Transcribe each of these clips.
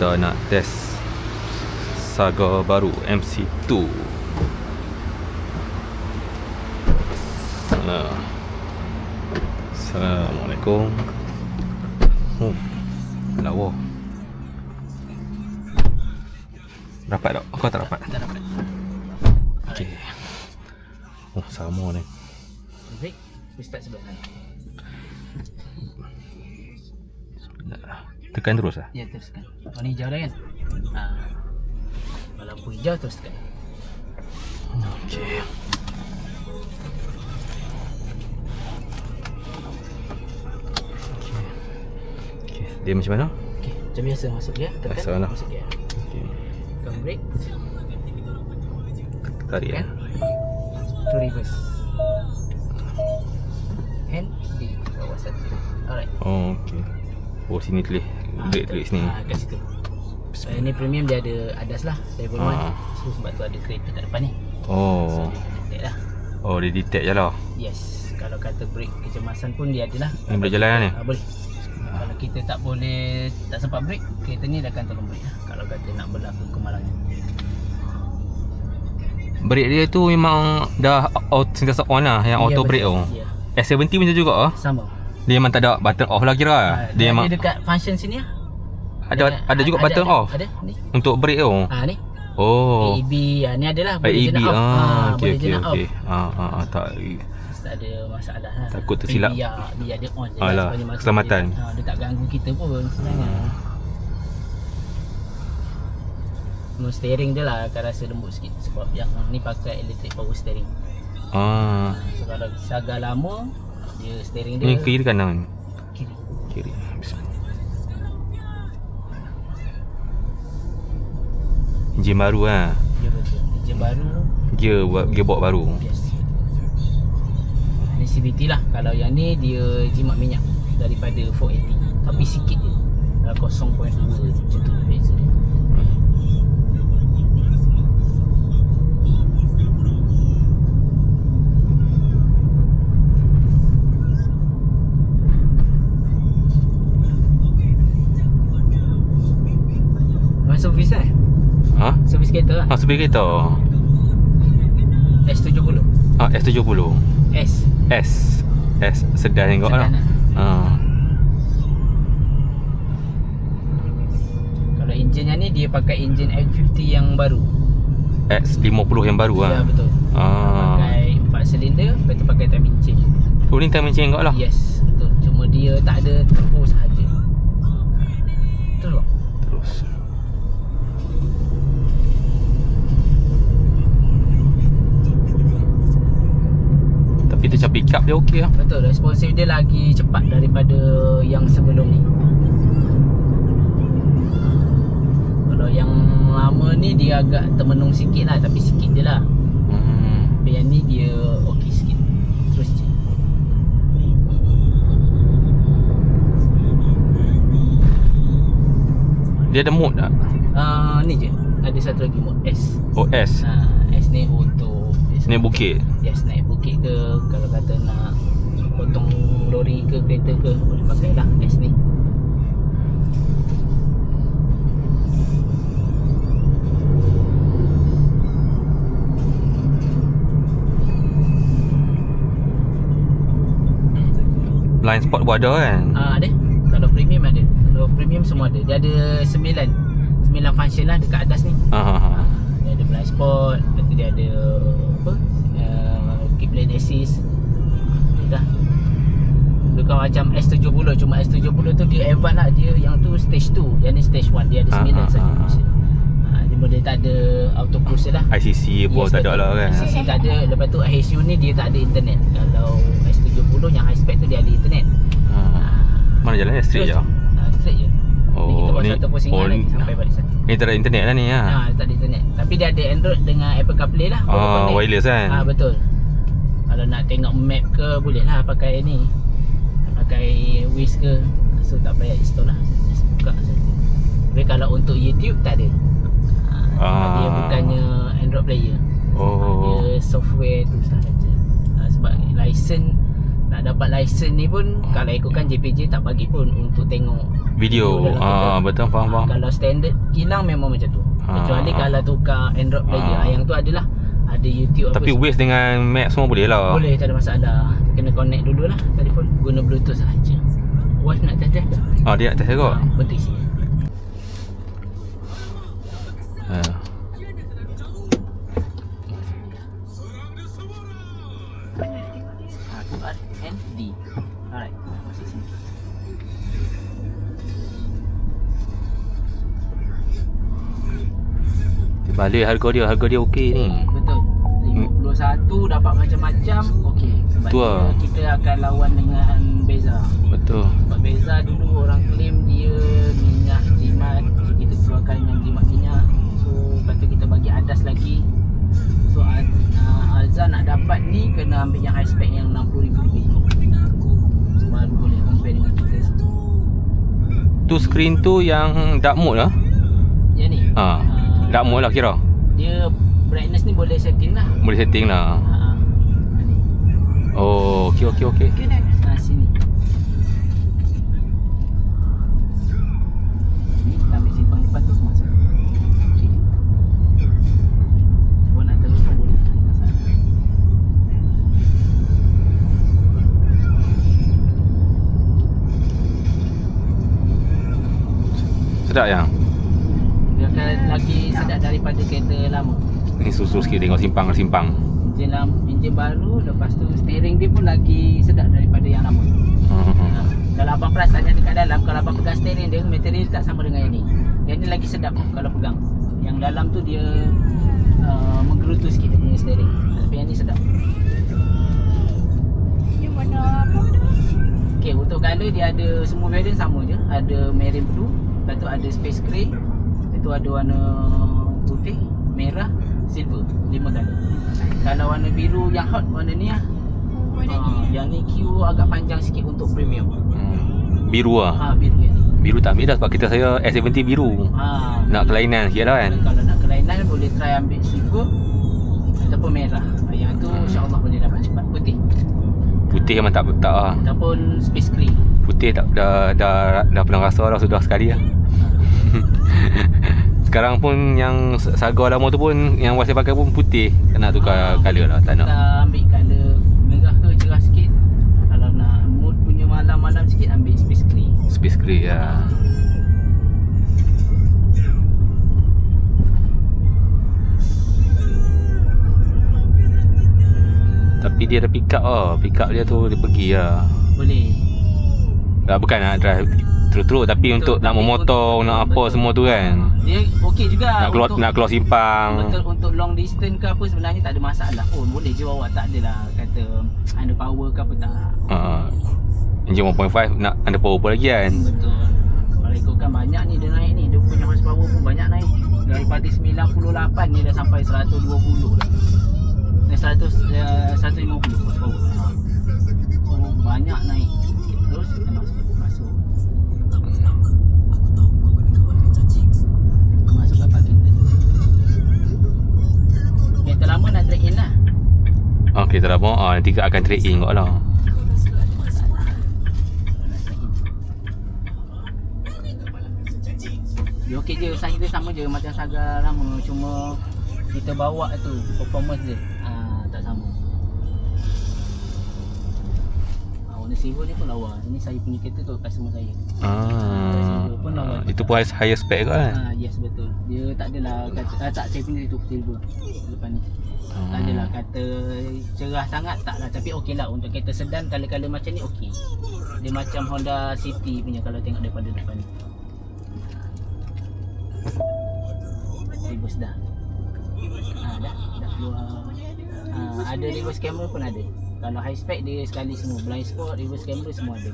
kita nak test Saga baru MC2. Assalamualaikum. Lawa. Dapat tak? Kau tak dapat? Tak dapat. Okey. Oh, sama ni. Break. We start sebelah sana. Tekan terus lah? Ya, teruskan. Oh, ni hijau dah kan? Kalau lampu hijau teruskan. Okey. Dia macam mana? Okey, macam biasa masuk dia, tekan Biasalah. masuk dia. Okey. Tekan break. Tarik Kan? To reverse. And di bawah satu. Alright. Oh, okey. Oh, sini tulis. Break tulis sini. Kat situ. Ini premium dia ada ADAS lah, level 1. So sebab tu ada kereta kat depan ni. Oh. So dia detect lah. Oh, dia detect je lah. Yes. Kalau kata break kecemasan pun dia ada lah. Ni boleh jalan lah ni? Boleh. Kalau kita tak boleh, tak sempat break, kereta ni dah akan tolong break lah. Kalau kata nak berlaku kemalangan. Brake dia tu memang dah sentiasa on lah, yang auto brake tu. Ya. S70 macam juga ah. Sama. Dia memang tak ada button off lah kira. Dia memang ada dekat function sini lah. ada juga button off Ada ni. untuk brake tu. Ni. Oh. AEB ni adalah boleh AEB je nak off. okey Boleh je okey nak off. okey. Tak Tak ada masalah lah. Takut tersilap. Biar dia on je. Alah, sepanjang masa keselamatan. Dia tak ganggu kita pun sebenarnya. Steering dia lah akan rasa lembut sikit sebab yang ni pakai electric power steering. So kalau Saga lama, dia steering dia Ni kiri kanan. kiri. Kiri. Bismillah. Enjin baru lah. Ya betul. Enjin baru. Gearbox baru. Yes. Ni CVT lah. Kalau yang ni dia jimat minyak daripada 480. Tapi sikit je. 0.2 macam tu beza dia. Servis servis kereta lah. Servis kereta. S70. S70. S sedar tengok lah. Kalau enjin yang ni dia pakai enjin X50 yang baru. X50 yang baru lah. Ya betul. Pakai 4 silinder, lepas tu pakai timing chain. Oh, ni timing chain kot lah. Yes, betul. Cuma dia tak ada turbo sahaja. Betul tak? Terus. Tapi tu macam pick up dia okey lah. Betul, responsif dia lagi cepat daripada yang sebelum ni. Kalau yang lama ni dia agak termenung sikit lah, tapi sikit je lah. Tapi yang ni dia okey sikit. Terus je. Dia ada mode tak? Ni je. Ada satu lagi mode S. Oh, S. S ni untuk Naik bukit. Yes, naik bukit ke, kalau kata nak potong lori ke kereta ke, boleh pakai lah S ni. Blind spot pun ada kan? Ada. Kalau premium ada. Kalau premium semua ada. Dia ada 9 function lah dekat atas ni. Dia ada blind spot, lepas tu dia ada apa? Keep lane assist. Dah. Bukan macam S70, cuma S70 tu dia advance lah. Dia yang tu stage 2, yang ni stage 1. Dia ada 9 saja function. Dia boleh tak ada auto cruise lah. ICC pun tak ada lah kan? ICC tak ada. Lepas tu IHU ni dia tak ada internet. Kalau S70 yang high spec tu dia ada internet. Mana jalannya? Straight je? Straight je. Ni kita buat satu pusingan lagi sampai balik sana. Ni tak ada internet lah ni lah. Tak ada internet. Tapi dia ada Android dengan Apple CarPlay lah. Wireless kan? Betul. Kalau nak tengok map ke, boleh lah pakai ni. Pakai Waze ke. So tak payah install lah. Just buka saja. Tapi kalau untuk YouTube tak ada. Dia bukannya Android player. Dia software tu sahaja. Sebab license nak dapat license ni pun kalau ikutkan JPJ tak bagi pun untuk tengok video. Betul, faham. Kalau standard kilang memang macam tu. Kecuali kalau tukar Android player, yang tu adalah ada YouTube. Tapi waste dengan Mac semua boleh lah. Boleh, tak ada masalah. Kena connect dulu lah telefon, guna Bluetooth sahaja. Wife nak test ke? Dia nak test kot. Penting sini. QRND. Alright, masih sini. Balik harga dia okey ni. Betul. 51 dapat macam-macam. Okey. Sebab kita akan lawan dengan Beza. Betul. Sebab Beza dulu orang claim dia minyak jimat, so kita keluarkan dengan jimat minyak. So lepas tu kita bagi adas lagi. So Alza nak dapat ni kena ambil yang high spec yang 60,000 lebih. So baru boleh compare dengan kita. Tu screen tu yang dark mode lah. Yang ni. Dark mode lah kira. Dia brightness ni boleh setting lah. Boleh setting lah. Oh, okey. Sini. Ni kita ambil simpang depan tu semua. Okey. Kalau nak terus pun boleh. Sedap yang? Dia akan lagi sedap daripada kereta lama. Ni susu sikit tengok simpang. Enjin baru, lepas tu steering dia pun lagi sedap daripada yang lama. Kalau abang perasan yang dekat dalam, kalau abang pegang steering dia, material tak sama dengan yang ni. Yang ni lagi sedap kalau pegang. Yang dalam tu dia menggerutu sikit dia punya steering. Tapi yang ni sedap. Yang mana apa tu? Okay, untuk color dia ada semua variant sama je. Ada marine blue, lepas tu ada space grey, lepas tu ada warna putih, merah, silver, 5 color. Kalau warna biru yang hot, warna ni lah. Yang ni Q agak panjang sikit untuk premium. Biru lah? Biru yang ni. Biru tak ambil dah sebab kita saya S70 biru. Nak kelainan sikit lah kan? Kalau nak kelainan boleh try ambil silver ataupun merah. Yang tu insyaAllah boleh dapat cepat. Putih memang tak lah. Ataupun space grey. Putih tak, dah pernah rasa dah sudah sekali lah. Sekarang pun yang Saga lama tu pun yang Wasai pakai pun putih. Nak tukar colour lah, tak nak. Kita ambil colour merah ke cerah sikit. Kalau nak mood punya malam-malam sikit, ambil space grey. Space grey lah. Tapi dia ada pick up lah. Pick up dia tu dia pergi lah. Boleh. Bukan nak drive teruk-teruk tapi betul, untuk nak memotor, nak apa semua tu kan. Dia okey juga. Nak keluar simpang. Betul, untuk long distance ke apa sebenarnya tak ada masalah pun. Boleh je bawa, tak adalah kata under power ke apa tak. Engine 1.5 nak under power pun lagi kan. Betul. Kalau ikutkan banyak ni dia naik ni. Dia punya horsepower pun banyak naik. Daripada 98 ni dah sampai 120 dah. 150 horsepower. So banyak naik. Terus kita masuk ke parking tadi. Kereta lama nak trade in lah. Kereta lama nanti akan trade in kot lah. Dia okey je, saiz dia sama je macam Saga lama, cuma kita bawa tu performance dia tak sama. Warna silver ni pun lawa. Ini saya punya kereta tu customer saya. Pun lawa. Itu pun higher spec kan? Yes, betul. Dia tak adalah kata tak, saya punya itu silver depan ni. Tak adalah kata cerah sangat, tak lah. Tapi okey lah untuk kereta sedan, color-color macam ni okey. Dia macam Honda City punya kalau tengok daripada depan ni. Reverse dah. Dah keluar. Ada reverse camera pun ada. Kalau high spec dia sekali semua, blind spot, reverse camera semua ada.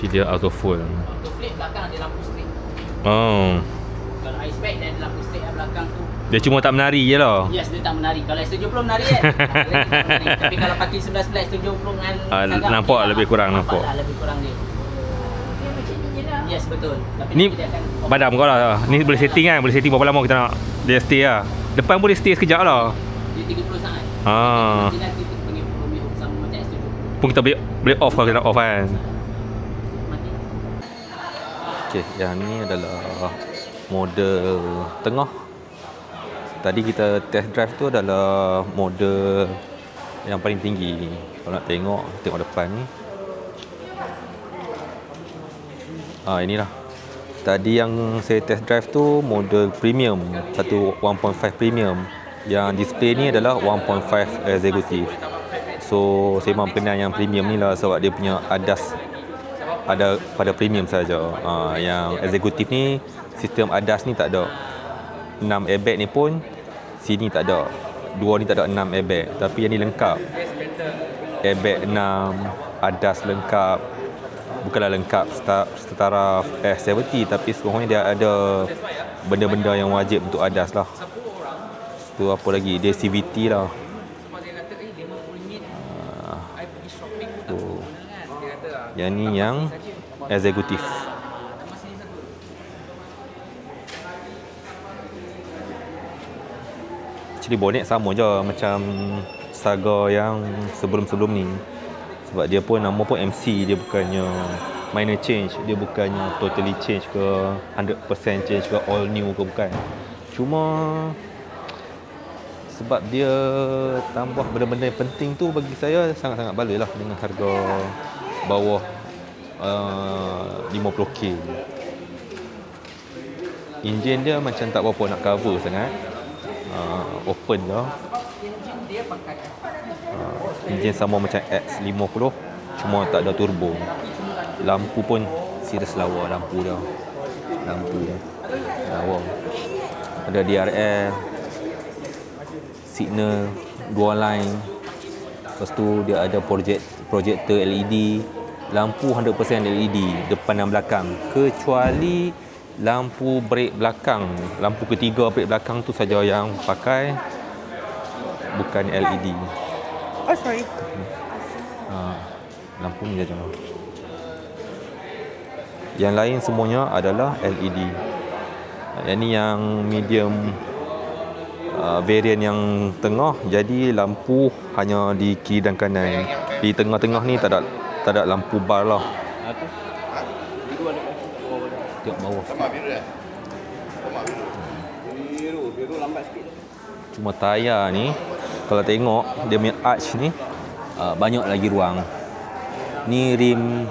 Dia auto full. Auto flip belakang ada lampu strip. Kalau high spec dia ada lampu strip kat belakang tu. Dia cuma tak menari je lah. Yes, dia tak menari. Kalau S70 menari kan. Tapi kalau pakai 11 70 dengan nampak lebih kurang nampak. Lebih kurang dia. Yes, betul. Tapi Ni dia akan badam kau lah. Ni boleh setting kan. Boleh setting berapa lama kita nak dia stay lah. Depan boleh stay sekejap lah. dia 30 saat. Ah. Nanti kita panggil Romeo sama macam S20. Pun kita boleh off kalau kita nak off kan. Mati. Okey, yang ni adalah model tengah. Tadi kita test drive tu adalah model yang paling tinggi. Kalau nak tengok depan ni. Inilah. Tadi yang saya test drive tu model premium, satu 1.5 premium. Yang display ni adalah 1.5 executive. So saya memang kenal yang premium ni lah sebab dia punya ADAS ada pada premium saja. Yang executive ni sistem ADAS ni tak ada. 6 airbag ni pun sini tak ada. Dua ni tak ada 6 airbag, tapi yang ni lengkap. Airbag 6, ADAS lengkap. Bukanlah lengkap setara S70, tapi sekurang-kurangnya dia ada benda-benda yang wajib untuk ADAS lah. Tu apa lagi? Dia CVT lah. Yang ni yang eksekutif. Actually bonet sama je macam Saga yang sebelum-sebelum ni. Sebab dia pun nama pun MC, dia bukannya minor change, dia bukannya totally change ke 100% change ke all new ke, bukan. Cuma sebab dia tambah benda-benda yang penting tu, bagi saya sangat-sangat baloi lah dengan harga bawah 50k. Enjin dia macam tak berapa nak cover sangat, open lah. Enjin sama macam X50, cuma tak ada turbo. Lampu pun serius lawa lampu dia. Lawa. Ada DRL, signal, dual line. Lepas tu dia ada projector LED. Lampu 100% LED depan dan belakang. Kecuali lampu brake belakang. Lampu ketiga brake belakang tu saja yang pakai bukan LED. Oh, sorry. Lampu ni saja. Yang lain semuanya adalah LED. Yang ni yang medium variant yang tengah, jadi lampu hanya di kiri dan kanan. Di tengah-tengah ni tak ada lampu bar lah. Tengok bawah. Biru lambat sikit. Cuma tayar ni kalau tengok dia punya arch ni banyak lagi ruang. Ni rim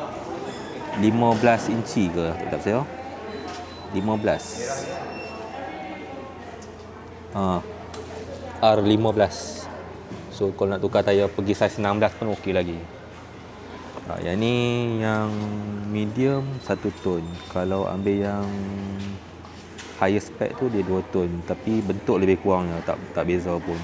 15 inci ke? Tak saya. 15. R15. So kalau nak tukar tayar pergi saiz 16 pun okey lagi. Yang ni yang medium 1 ton. Kalau ambil yang higher spec tu dia 2 ton, tapi bentuk lebih kurang tak beza pun.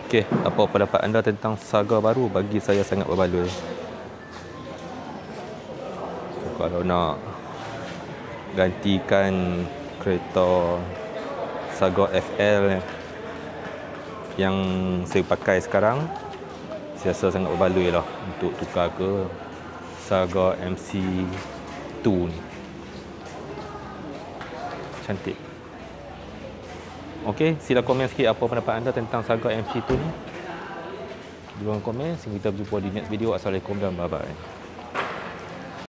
Okey, apa pendapat anda tentang Saga baru? Bagi saya sangat berbaloi. So, kalau nak gantikan kereta Saga FL yang saya pakai sekarang, saya rasa sangat berbaloi lah untuk tukar ke Saga MC2 ni. Cantik. Okey, sila komen sikit apa pendapat anda tentang Saga MC2 ni. Di ruang komen. Sehingga kita berjumpa di next video. Assalamualaikum dan bye-bye.